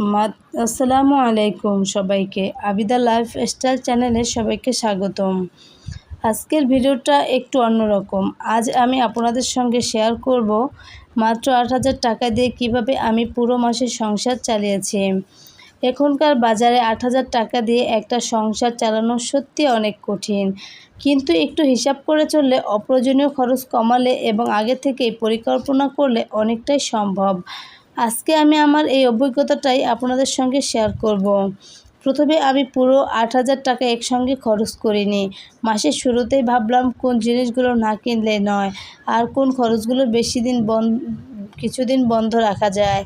আসসালামু আলাইকুম সবাইকে। আবিদা লাইফস্টাইল চ্যানেলে সবাইকে স্বাগতম। আজকের ভিডিওটা একটু অন্যরকম। আজ আমি আপনাদের সঙ্গে শেয়ার করব মাত্র ৮,০০০ টাকা দিয়ে কিভাবে আমি পুরো মাসের সংসার চালিয়েছি। এখনকার বাজারে ৮,০০০ টাকা দিয়ে একটা সংসার চালানো সত্যি অনেক কঠিন, কিন্তু একটু হিসাব করে চললে, অপ্রয়োজনীয় খরচ কমালে এবং আগে থেকেই পরিকল্পনা করলে অনেকটাই সম্ভব। আজকে আমি আমার এই অভিজ্ঞতাটাই আপনাদের সঙ্গে শেয়ার করব। প্রথমে আমি পুরো ৮,০০০ টাকা একসঙ্গে খরচ করিনি। মাসের শুরুতেই ভাবলাম কোন জিনিসগুলো না কিনলে নয়, আর কোন খরচগুলো কিছুদিন বন্ধ রাখা যায়।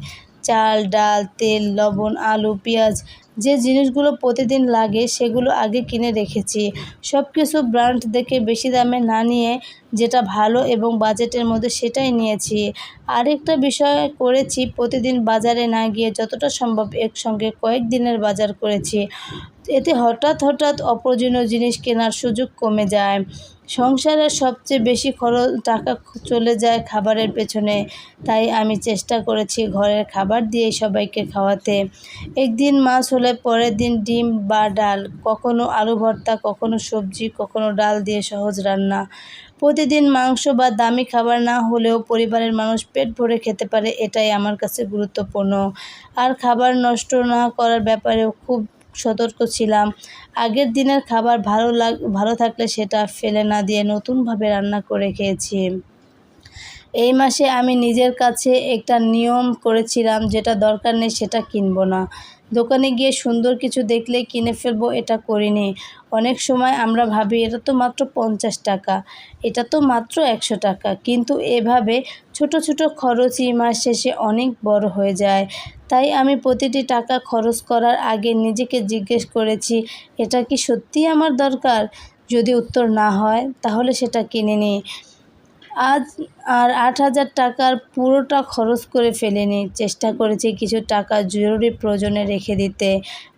চাল, ডাল, তেল, লবণ, আলু, পেঁয়াজ, যে জিনিসগুলো প্রতিদিন লাগে সেগুলো আগে কিনে রেখেছি। সব কিছু ব্র্যান্ড দেখে বেশি দামে না নিয়ে যেটা ভালো এবং বাজেটের মধ্যে সেটাই নিয়েছি। আরেকটা বিষয় করেছি, প্রতিদিন বাজারে না গিয়ে যতটা সম্ভব একসঙ্গে কয়েকদিনের বাজার করেছি। এতে হঠাৎ অপ্রয়োজনীয় জিনিস কেনার সুযোগ কমে যায়। সংসারের সবচেয়ে বেশি টাকা চলে যায় খাবারের পেছনে, তাই আমি চেষ্টা করেছি ঘরের খাবার দিয়ে সবাইকে খাওয়াতে। একদিন মাছ হলে পরের দিন ডিম বা ডাল, কখনো আলু ভর্তা, কখনো সবজি, কখনো ডাল দিয়ে সহজ রান্না। প্রতিদিন মাংস বা দামি খাবার না হলেও পরিবারের মানুষ পেট ভরে খেতে পারে, এটাই আমার কাছে গুরুত্বপূর্ণ। আর খাবার নষ্ট না করার ব্যাপারেও খুব সতর্ক ছিলাম। আগের দিনের খাবার ভালো থাকলে সেটা ফেলে না দিয়ে নতুনভাবে রান্না করে খেয়েছি। এই মাসে আমি নিজের কাছে একটা নিয়ম করেছিলাম, যেটা দরকার নেই সেটা কিনব না। দোকানে গিয়ে সুন্দর কিছু দেখলেই কিনে ফেলবো, এটা করিনি। অনেক সময় আমরা ভাবি এটা তো মাত্র 50 টাকা, এটা তো মাত্র 100 টাকা, কিন্তু এভাবে ছোট ছোট খরচই মাস শেষে অনেক বড় হয়ে যায়। তাই আমি প্রতিটি টাকা খরচ করার আগে নিজেকে জিজ্ঞেস করেছি, এটা কি সত্যিই আমার দরকার? যদি উত্তর না হয় তাহলে সেটা কিনিনি। আর ৮,০০০ টাকার পুরোটা খরচ করে ফেলিনি। চেষ্টা করেছি কিছু টাকা জরুরি প্রয়োজনে রেখে দিতে,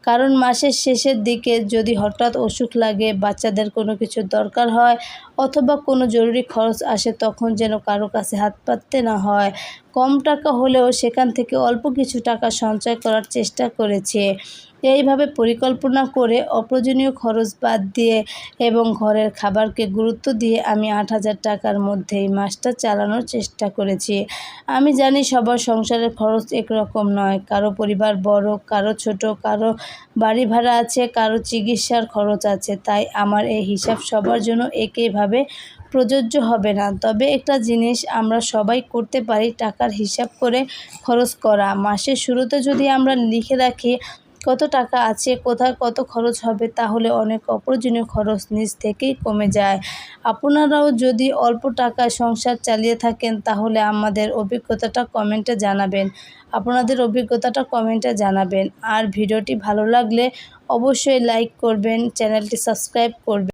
কারণ মাসের শেষের দিকে যদি হঠাৎ অসুখ লাগে, বাচ্চাদের কোনো কিছু দরকার হয় অথবা কোনো জরুরি খরচ আসে, তখন যেন কারো কাছে হাত পাততে না হয়। কম টাকা হলেও সেখান থেকে অল্প কিছু টাকা সঞ্চয় করার চেষ্টা করেছি। এইভাবে পরিকল্পনা করে অপ্রয়োজনীয় খরচ বাদ দিয়ে এবং ঘরের খাবারকে গুরুত্ব দিয়ে আমি ৮,০০০ টাকার মধ্যেই মাসটা চালানোর চেষ্টা করেছি। আমি জানি সবার সংসারের খরচ একরকম নয়, কারো পরিবার বড়, কারো ছোট, কারো বাড়ি ভাড়া আছে, কারো চিকিৎসার খরচ আছে। তাই আমার এই হিসাব সবার জন্য একইভাবে প্রযোজ্য হবে না। তবে একটা জিনিস আমরা সবাই করতে পারি, টাকার হিসাব করে খরচ করা। মাসের শুরুতে যদি আমরা লিখে রাখি কত টাকা আছে, কোথায় কত খরচ হবে, তাহলে অনেক অপ্রয়োজনীয় খরচ নিজ থেকেই কমে যায়। আপনারাও যদি অল্প টাকায় সংসার চালিয়ে থাকেন, তাহলে আপনাদের অভিজ্ঞতাটা কমেন্টে জানাবেন। আর ভিডিওটি ভালো লাগলে অবশ্যই লাইক করবেন, চ্যানেলটি সাবস্ক্রাইব করবেন।